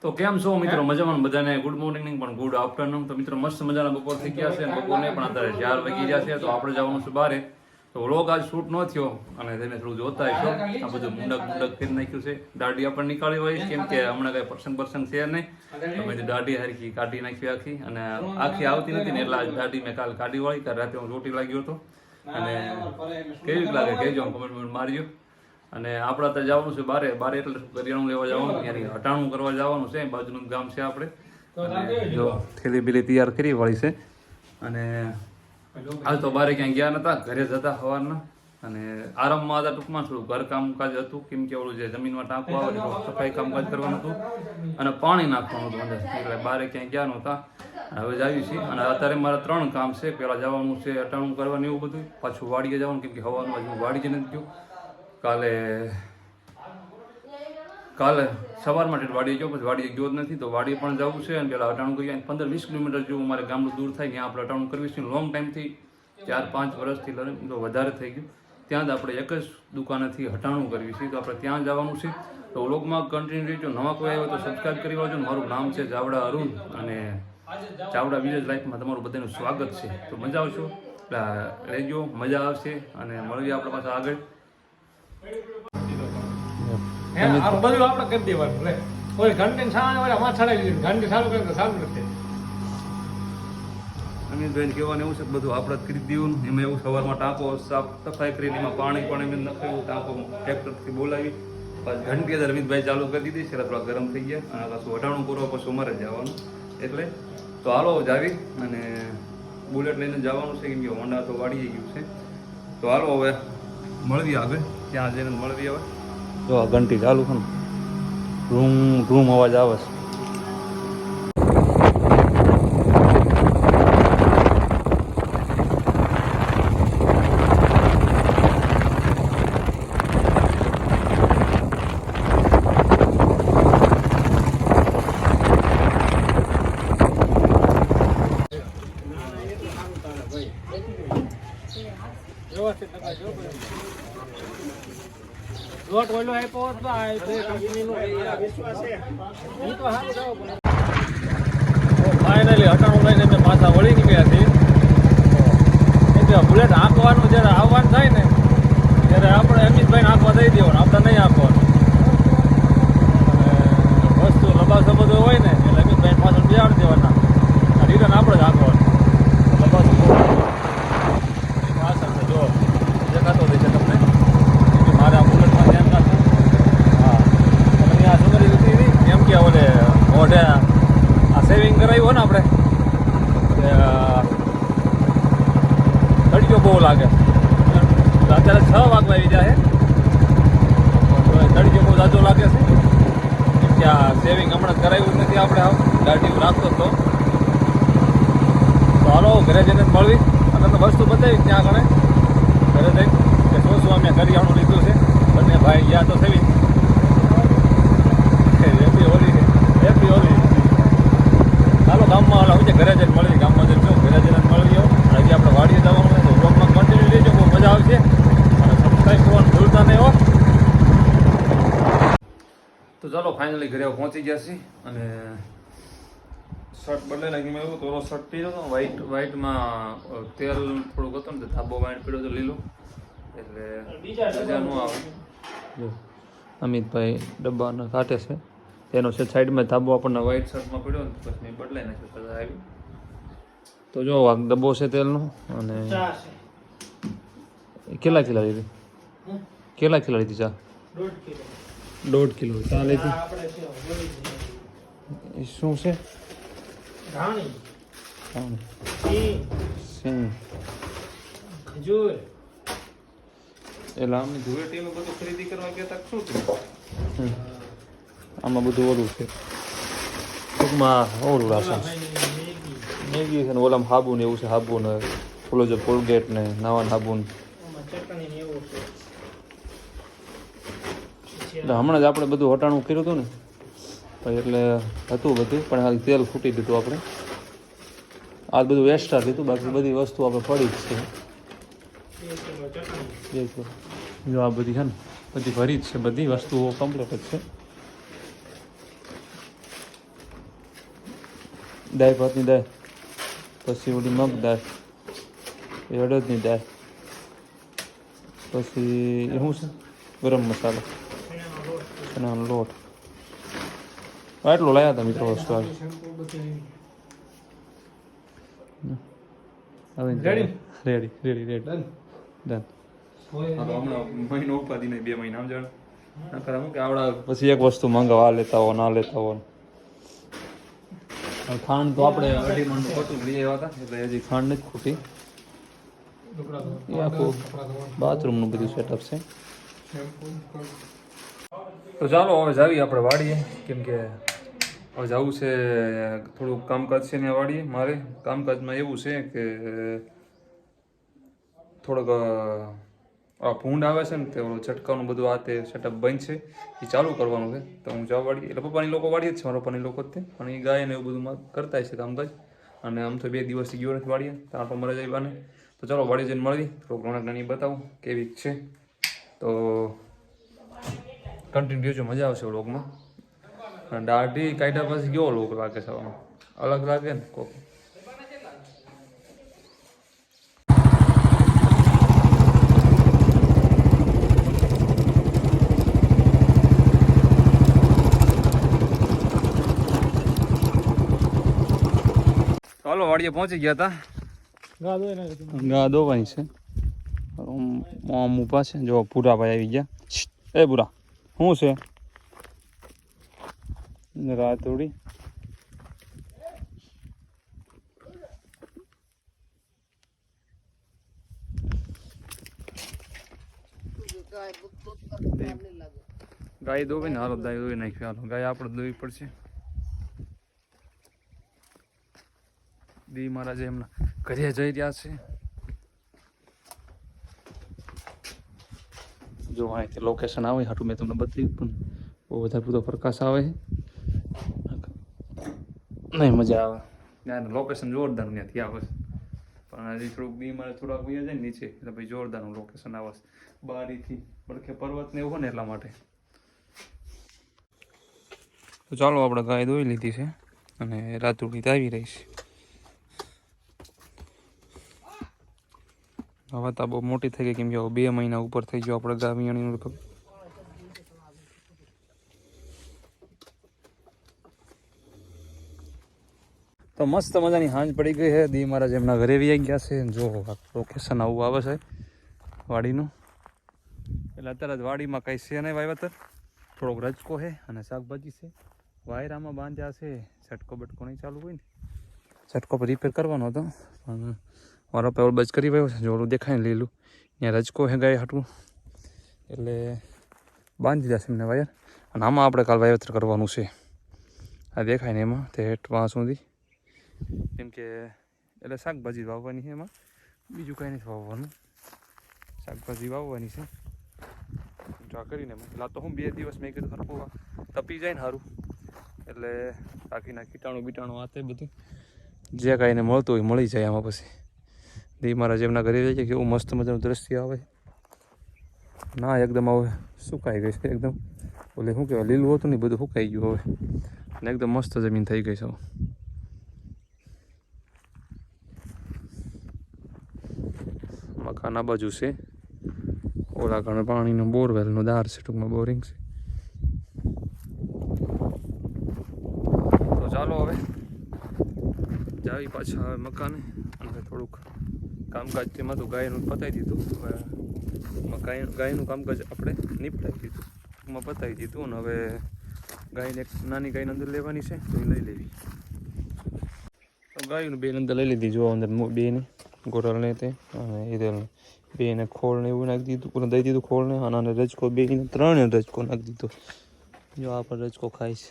તો કેમ છો મિત્રો? મજામાં બધાને ગુડ મોર્નિંગ પણ ગુડ આફ્ટરનૂન. તો મિત્રો મસ્ત મજાના બપોર થઈ ગયા છે અને બપોરને પણ અત્યારે 4 વાગી ગયા છે. તો આપણે જવાનું છે બહાર. તો વ્લોગ આજ શૂટ ન થયો અને તમે થોડું જોતા હશો આ બધું મુંડક કરી નાખ્યું છે. દાઢી આપણે નીકાળી હોય કેમ કે હમણાં કઈ પ્રસંગ છે નહીં. તમે દાઢી હરખી કાઢી નાખી આખી અને આખી આવતી નથી ને એટલે આજ દાઢી મેં કાલ કાઢી વાળી. કાલ રાતે હું રોટી લાગ્યો હતો અને કેવી લાગે કહેજો, કમેન્ટ મારજો. અને આપણે તો જવાનું છે બારે એટલે કરિયાણું લેવા જવાનું, ત્યાંની હટાણું કરવા જવાનું છે. બાજુનું ગામ છે આપણે. જો થેલી બીલી તૈયાર કરી વાળી છે. અને હાલ તો બારે ક્યાંય ગયા નતા, ઘરે જતા સવારના અને આરામમાં હતા. ટૂંકમાં થોડું ઘર કામકાજ હતું કેમ કે ઓલું જે જમીનમાં ટાંકું આવે સફાઈ કામકાજ કરવાનું હતું અને પાણી નાખવાનું હતું અંદર, એટલે બારે ક્યાંય ગયા નહોતા. હવે જ આવી છીએ અને અત્યારે મારા 3 કામ છે. પહેલાં જવાનું છે હટાણું કરવાનું એવું બધું, પાછું વાડીએ જવાનું કેમ કે હવાનું હજુ વાડી જ નથી ગયું. કાલે સવારમાં વાડીએ ગયો, પછી વાડીએ ગયો જ નથી. તો વાડીએ પણ જવું છે અને પેલા હટાણું કરી 15-20 કિલોમીટર જેવું મારે ગામડું દૂર થાય, ત્યાં આપણે હટાણું કરવી છે. લોંગ ટાઈમથી 4-5 વર્ષથી તો વધારે થઈ ગયું. ત્યાં જ આપણે એક જ દુકાનેથી હટાણું કરવી છે. તો આપણે ત્યાં જવાનું છે. તો વ્લોગમાં કન્ટિન્યુ રહેજો. નવા કોઈ આવ્યો તો સબસ્ક્રાઈબ કરી લેજો. મારું નામ છે ચાવડા અરુણ અને ચાવડા વિલેજ લાઈફમાં તમારું બધાનું સ્વાગત છે. તો મજા આવશો રહેજો, મજા આવશે અને મળીએ આપણે પાછા આગળ. બધું આપણે કરી દેવાનું લે. કોઈ ઘંટી માં ચડાવી દીધું, ઘંટી ચાલુ કરે તો સારું નથી. અમિતભાઈને કહેવાનું એવું છે કે બધું આપણે જ કરી દેવું. એમાં એવું સવારમાં ટાંકો સાફ સફાઈ કરીને એમાં પાણી પણ એમ નખાયું, ટાંકો ટ્રેક્ટરથી બોલાવી પછી ઘંટી હજાર અમિતભાઈ ચાલુ કરી દીધી છે. થોડા ગરમ થઈ ગયા અને પાછું હટાણું કરવા પછી અમારે જવાનું. એટલે તો હાલો જાવી અને બુલેટ લઈને જવાનું છે કેમ કે હોન્ડા તો વાળી ગયું છે. તો હાલો હવે મળવી આગળ, ત્યાં જઈને મળવી. હવે જો આ ઘંટી ચાલુ છે ને, રૂમ અવાજ આવે છે. લોટ ઓલો આપ્યો હોત તો આ કંપનીનો ફાઇનલી હટાણું લઈને અમે પાછા વળી નીકળ્યા છીએ. બુલેટ આંકવાનું જ્યારે આવવાનું થાય ને ત્યારે આપણે અમિતભાઈને આંકવા દઈ દેવાનું, આપણે નહીં આંકવાનું. અને વસ્તુ લબાસો બધું હોય ને એટલે અમિતભાઈ પાછળ બેસાડી દેવાના, રિટર્ન આપણે જ આંકવાનું. લબાસો પાછળ છે જો દેખાતો હોય છે તમને. મારે આ બુલેટમાં ધ્યાન રાખવું. હા તમે ત્યાં સુંદરી ઉતરી હતી એમ કે ઓલે મોઢે આ સેવિંગ કરાવ્યું ને આપણે તડક્યો બહુ લાગે. અત્યારે 6 વાગવા આવી જાય તડક્યો બહુ જાજો લાગે છે કેમ કે આ સેવિંગ હમણાં કરાવ્યું નથી આપણે. ગાડી રાખતો હતો. તો હાલો ઘરે જઈને મળવી અને તમને વસ્તુ બતાવી ત્યાં આગળ ઘરે જઈ કે શું અમે કરિયાણું લીધું છે. બંને ભાઈ ગયા તો સેવી હેપી હોલી છે, હેપી હોલી. ચાલો ગામમાં હાલો ઘરે જઈને મળી, ગામમાં જઈને જો ઘરે જઈને મળી આવો. હજી આપણે વાડીએ જવાનું હોય તો બ્લોગમાં કન્ટિન્યુ લેજો, બહુ મજા આવશે. અને સબસ્ક્રાઈબ કરવાનું ભૂલતા નહીં હો. તો ચાલો ફાઇનલી ઘરે પહોંચી ગયા છીએ અને શર્ટ બદલાઈ નાખી. મેં એવું તો શર્ટ પીધો હતો વ્હાઈટમાં તેલ થોડુંક હતું ને ધાબો વાઈટ પીડ્યો તો લીલો, એટલે મજા ન આવે. જો અમિતભાઈ ડબ્બાને કાઢે છે, એનો છે સાઈડમાં ધાબો આપણને વ્હાઈટ શર્ટમાં પડ્યો ને પછી મેં બદલાઈ નાખ્યો કલર આવ્યો. તો જો આ ડબ્બો છે તેલનો અને કેટલા કિલો લીધી? કેટલા કિલો લીધી ચા? 1.5 કિલો ચા લીધી. એ શું છે? સિંગ ખજૂર. એટલે આમ ધૂળેટીનું બધું ખરીદી કરવા ગયા તા શું થયું? આમાં બધું ઓલું છે ટૂંકમાં ઓલું રાશન મેગી છે ને ઓલામાં સાબુ ને એવું છે. સાબુ ને ઓલો જે કોલગેટ ને નાવા સાબુ ને એટલે હમણાં જ આપણે બધું હટાણું કર્યું હતું ને એટલે હતું બધું, પણ હાલ તેલ ફૂટી દીધું આપણે. આ બધું એક્સ્ટ્રા લીધું, બાકી બધી વસ્તુ આપણે પડી જ છે. જો આ બધી છે ને બધી ભરી જ છે, બધી વસ્તુઓ કમ્પ્લીટ જ છે. દાળ ભાતની દાળ, પછી ઓલી મગ દાળ, એ અડદની દાળ, પછી એ શું છે ગરમ મસાલો, ચણાનો લોટ. આટલું લાવ્યા હતા મિત્રો વસ્તુ આવી. Ready done. મહિનો ઉપાધિ નહીં, 2 મહિના સમજણ શું કે આવડા પછી એક વસ્તુ મંગાવવા લેતા હો ના લેતા હો. ખાંડ તો આપણે અઢી મણનું કટું લઈ આવ્યા હતા એટલે હજી ખાંડ નથી ખૂટી. એ આખું બાથરૂમનું બધું સેટઅપ છે. તો ચાલો હવે જાવી આપણે વાડીએ, કેમ કે હવે જવું છે થોડુંક કામકાજ છે ને વાડીએ. મારે કામકાજમાં એવું છે કે થોડોક આ ભૂંડ આવે છે ને તે ઓલું છટકાવનું બધું આ તે સેટઅપ બંધ છે, એ ચાલુ કરવાનું છે. તો હું જાઉં વાડીએ, એટલે પપ્પાની લોકો વાડીએ જ છે, મારા પપ્પાની લોકો જ તે, પણ એ ગાય ને એવું બધું કરતા છે કામકાજ. અને આમ તો 2 દિવસથી ગયો નથી વાડીએ, ત્યાં પણ મરે જાય બાને. તો ચાલો વાડી જઈને મળી, થોડુંક રોનક નાની બતાવું કેવી છે. તો કન્ટિન્યુ રહેજો, મજા આવશે વ્લોગમાં. અને દાઢી કાઢ્યા પછી કેવો લોક લાગે છે, અલગ લાગે ને કોક. ચાલો વાડીએ પહોંચી ગયા હતા. ગા દોવાની છે. આમ ઊભા છે જો પૂરા ભાઈ આવી ગયા. એ પૂરા શું છે રાત થોડી ગાય દોવી ને હાલો ગાય દોવી નાખી. હાલો ગાય આપણે દોવી પડશે. દી મહારાજ એમના ઘરે જઈ રહ્યા છે. જો અહીંથી લોકેશન આવે હાટું મેં તમને બતાવ્યું, પણ બહુ વધારે પૂરો પ્રકાશ આવે નહીં, મજા આવે. ત્યાં લોકેશન જોરદાર ત્યાંથી આવે છે, પણ હજી થોડુંક દી મારે થોડાક વયા જાય નીચે એટલે ભાઈ જોરદારનું લોકેશન આવે છે. બારીથી પડખે પર્વત ને એવું ને એટલા માટે. તો ચાલો આપણે ગાય દોઈ લીધી છે અને રાતુડી આવી રહી છે. હવે તો બહુ મોટી થઈ ગઈ, કેમ કે 2 મહિના ઉપર થઈ ગયો આપણે ગાવિયાણીનું. તો મસ્ત મજાની હાંજ પડી ગઈ છે. દી મહારાજ એમના ઘરે વી આવી ગયા છે. જો લોકેશન આવું આવે છે વાડીનું. એટલે અત્યારે જ વાડીમાં કંઈ છે નહીં વાવેતર, થોડોક રજકો છે અને શાકભાજી છે. વાયરામાં બાંધ્યા છે. છટકો બટકો નહીં ચાલુ હોય ને, છટકો પર રિપેર કરવાનો હતો, પણ મારો પેવલ બચ કરી ગયો છે. જોડું દેખાય ને લીલું, ત્યાં રજકો છે ગાય હાટું, એટલે બાંધી દીધા છે એમને વાયર. અને આમાં આપણે કાલ વાવેતર કરવાનું છે. આ દેખાય ને એમાં તે હેઠ વાં સુધી, કેમ કે એટલે શાકભાજી વાવવાની છે એમાં, બીજું કાંઈ નથી વાવવાનું. શાકભાજી વાવવાની છે આ કરીને. એટલે આ તો હું 2 દિવસ મેં કીધું સરખું તપી જાય ને સારું, એટલે બાકીના કીટાણું બીટાણું આ તે બધું જે કાંઈ એને મળતું હોય મળી જાય આમાં. પછી દી મહારાજ એમના ઘરે જાય છે. કેવું મસ્ત મજાનું દ્રશ્ય આવે ના, એકદમ હવે સુકાઈ ગઈ છે એકદમ. ઓલે શું કહેવાય લીલું હતું ને બધું સુકાઈ ગયું હવે, અને એકદમ મસ્ત જમીન થઈ ગઈ છે. મકાન આ બાજુ છે, ઓલા ઘણા પાણીનું બોરવેલનું દાર છે, ટૂંકમાં બોરિંગ છે. તો ચાલો હવે જાવી પાછા હવે મકાને, અને થોડુંક કામકાજ તેમાં તો ગાયનું પતાવી દીધું. હવે ગાયનું કામકાજ આપણે નિપટાવી દીધું, એમાં પતાવી દીધું. અને હવે ગાયને એક નાની ગાયને અંદર લેવાની છે, તો એ લઈ લેવી. તો ગાયનું 2 અંદર લઈ લીધી. જો અંદર 2 ગોરલને તે અને ઈદલને 2 ખોળ ને એવું નાખી દીધું, પૂરું દઈ દીધું ખોળ ને. અને રજકો 2 3 રજકો નાખી દીધો. જો આ પણ રજકો ખાય છે.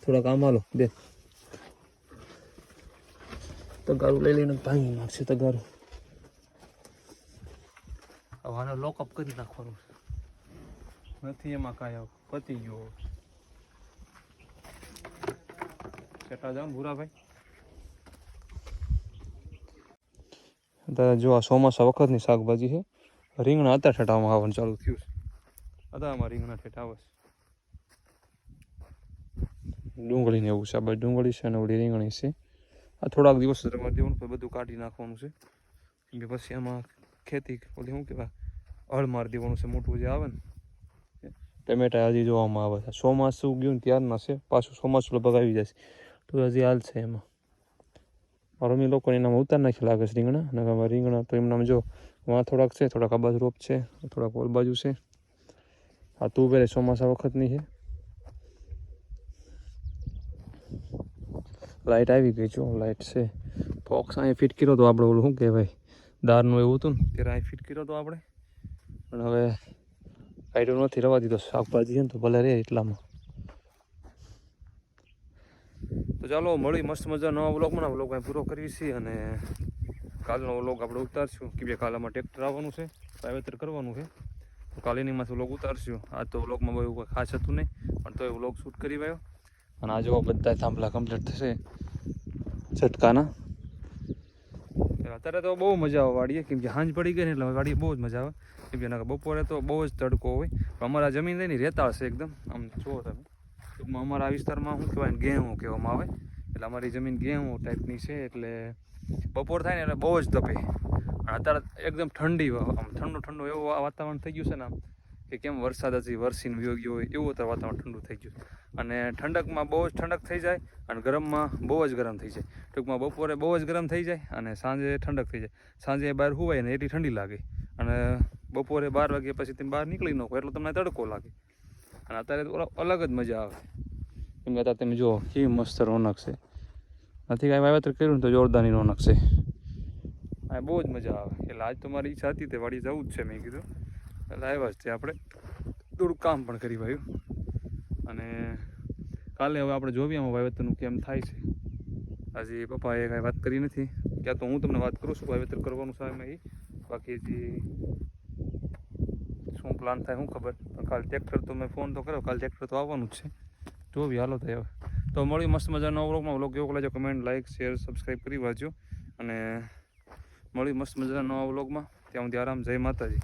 થોડાક આમ હાલો બે તગારું લઈ લઈને ભાંગી નાખશે તગારું. હવે આને લોકઅપ કરી નાખવાનું નથી, એમાં કાંઈ પતી ગયો. કેટલા જાવ ભૂરાભાઈ. જો આ ચોમાસા વખતની શાકભાજી છે. રીંગણા હતા ઠેઠામાં આવવાનું ચાલુ થયું છે. હતા આમાં રીંગણા ઠેઠા આવે છે. ડુંગળી ને એવું છે. આ બાજુ ડુંગળી છે અને ઓલી રીંગણી છે. આ થોડાક દિવસ રવા દેવાનું, પછી બધું કાઢી નાખવાનું છે. કેમ કે પછી આમાં ખેતી ઓલી શું કહેવાય હળ મારી દેવાનું છે, મોટું જે આવે ને. ટમેટા હજી જોવામાં આવે છે. ચોમાસું ગયું ને ત્યારના છે, પાછું ચોમાસું લગભગ આવી જાય તો હજી હાલ છે એમાં. રમી લોકોને એનામાં ઉતાર નાખી લાગે છે રીંગણા. અને રીંગણા તો એમનામ જો વાં થોડાક છે, થોડાક આ બાજુ રોપ છે, થોડાક ઓલ બાજુ છે. આ તુવેર ચોમાસા વખતની છે. લાઇટ આવી ગઈ જો, લાઇટ છે. બોક્સ અહીંયા ફિટ કર્યો તો આપણે, ઓલું શું કહેવાય દારનું એવું હતું ને ત્યારે અહીં ફિટ કર્યો તો આપણે, પણ હવે કાઢ્યો નથી, રવા દીધો. શાકભાજી છે ને તો ભલે રહે એટલામાં. તો ચાલો મળી મસ્ત મજા નવા વ્લોગમાં. વ્લોગ અહીં પૂરો કરવી છે અને કાલનો વ્લોગ આપણે ઉતારશું. કે કાલે આમાં ટ્રેક્ટર આવવાનું છે, વાવેતર કરવાનું છે, તો કાલે એનીમાંથી વ્લોગ ઉતારશું. આ તો વ્લોગમાં બહુ કોઈ ખાસ હતું નહીં, પણ તો એ વ્લોગ શૂટ કરી આવ્યો. અને આ જો બધા થાંભલા કમ્પ્લીટ થશે ઝટકાના. અત્યારે તો બહુ મજા આવે વાડીએ, કેમ કે સાંજ પડી ગઈ ને એટલે વાડીએ બહુ જ મજા આવે. કેમ કે બપોરે તો બહુ જ તડકો હોય. અમારા જમીન લઈને રેતાળ છે એકદમ, આમ જુઓ તમે. ટૂંકમાં અમારા વિસ્તારમાં શું કહેવાય ને ગેહું કહેવામાં આવે. એટલે અમારી જમીન ગેહું ટાઈપની છે, એટલે બપોર થાય ને એટલે બહુ જ તપે. અને અત્યારે એકદમ ઠંડી, આમ ઠંડુ ઠંડુ એવું વાતાવરણ થઈ ગયું છે ને આમ, કે કેમ વરસાદ હજી વરસીને વયો ગયો હોય એવું અત્યારે વાતાવરણ ઠંડુ થઈ ગયું. અને ઠંડકમાં બહુ જ ઠંડક થઈ જાય અને ગરમમાં બહુ જ ગરમ થઈ જાય. ટૂંકમાં બપોરે બહુ જ ગરમ થઈ જાય અને સાંજે ઠંડક થઈ જાય. સાંજે બહાર હુવાય ને એટલી ઠંડી લાગે, અને બપોરે 12 વાગ્યા પછી તમે બહાર નીકળી ન એટલે તમને તડકો લાગે. અને અત્યારે તો અલગ જ મજા આવે. કેમ કે અત્યારે તમે જુઓ કેવી મસ્ત રોનક છે. નથી કાંઈ વાવેતર કર્યું ને તો જોરદારની રોનક છે. આ બહુ જ મજા આવે. એટલે આજ તો મારી ઈચ્છા હતી તે વાડી જવું જ છે, મેં કીધું એટલે આવ્યા જ તે આપણે. થોડુંક કામ પણ કરી વાયું. અને કાલે હવે આપણે જોઈએ આમાં વાવેતરનું કેમ થાય છે. હજી પપ્પાએ કાંઈ વાત કરી નથી. ક્યાં તો હું તમને વાત કરું છું વાવેતર કરવાનું છે એમાં. બાકી હજી શું પ્લાન થાય શું ખબર. કાલે ટ્રેક્ટર તો મેં ફોન તો કર્યો, કાલે ટ્રેક્ટર તો આવવાનું જ છે. જોવી હાલો થાય હવે. તો મળી મસ્ત મજાનો વ્લોગમાં. વ્લોગ કેવો લાગ્યો કમેન્ટ, લાઇક, શેર, સબસ્ક્રાઈબ કરી વાંચજો. અને મળી મસ્ત મજાના નવા વ્લોગમાં. ત્યાં સુધી આરામ. જય માતાજી.